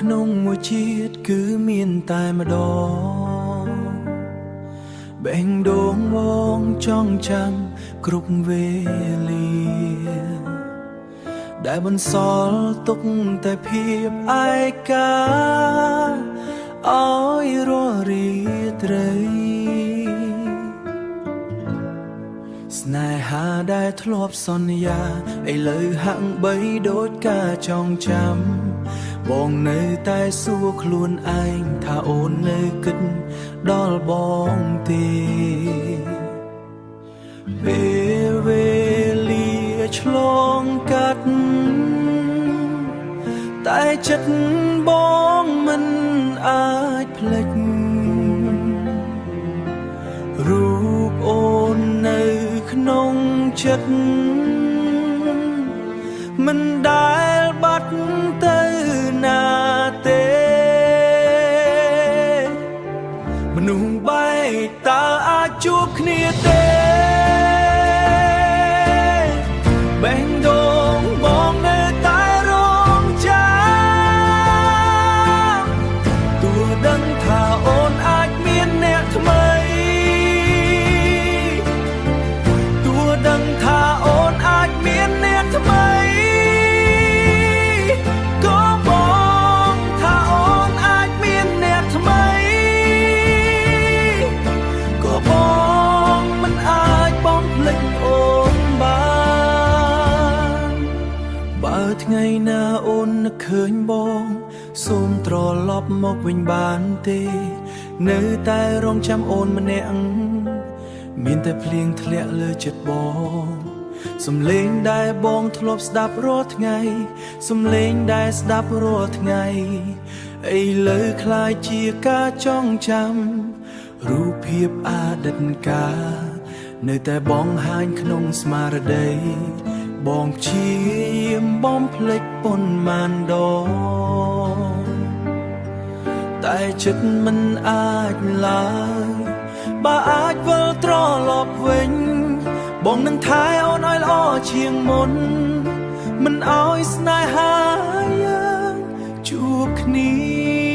ក្នុងមួយជាតិគឺមានតែម្ដងបែងដងវងចងចាំគ្រប់វេលាដែលបន្សល់ទុកតែភាពឯកាឲ្យរស់រាត្រីស្នេហាដែលធ្លាប់សន្យាឥឡូវហាក់បីដូចការចងចាំបងនៅតែសួរខ្លួនឯងថាអូននៅគិតដល់បងទេពេលវេលាឆ្លងកាត់តែចិត្តបងមិនអាចភ្លេចរូបអូននៅក្នុងចិត្តមិនដែលបាត់ទៅណាទេមនុស្សបែកតើអាចជួបគ្នាទេបេះដូងបងនៅតែរងចាំទោះដឹងថាអូនអាចមានអ្នកថ្មីទោះដឹងថាអូនអាចមានអ្នកថ្មីក៏បងថាអូនអាចមានអ្នកថ្មីក៏បងមិនអាចបំភ្លេចអូនបានបើថ្ងៃណាអូននឹកឃើញបងសូមត្រឡប់មកវិញបានទេនៅតែរងចាំអូនម្នាក់មានតែភ្លៀងធ្លាក់លើចិត្តបងសំឡេងដែលបងធ្លាប់ស្ដាប់រាល់ថ្ងៃសំឡេងដែលស្ដាប់រាល់ថ្ងៃឥឡូវคล้ายជាការចងចាំរូបភាពអតីតកាលនៅតែបងហាញក្នុងស្មារតីបងព្យាយាមបំភ្លេចប៉ុន្មានដងតែចិត្តមិនអាចឡើយបើអាចវិលត្រឡប់វិញបងនឹងថែអូនឲ្យល្អជាងមុនមិនឲ្យស្នេហាយើងជួបគ្នា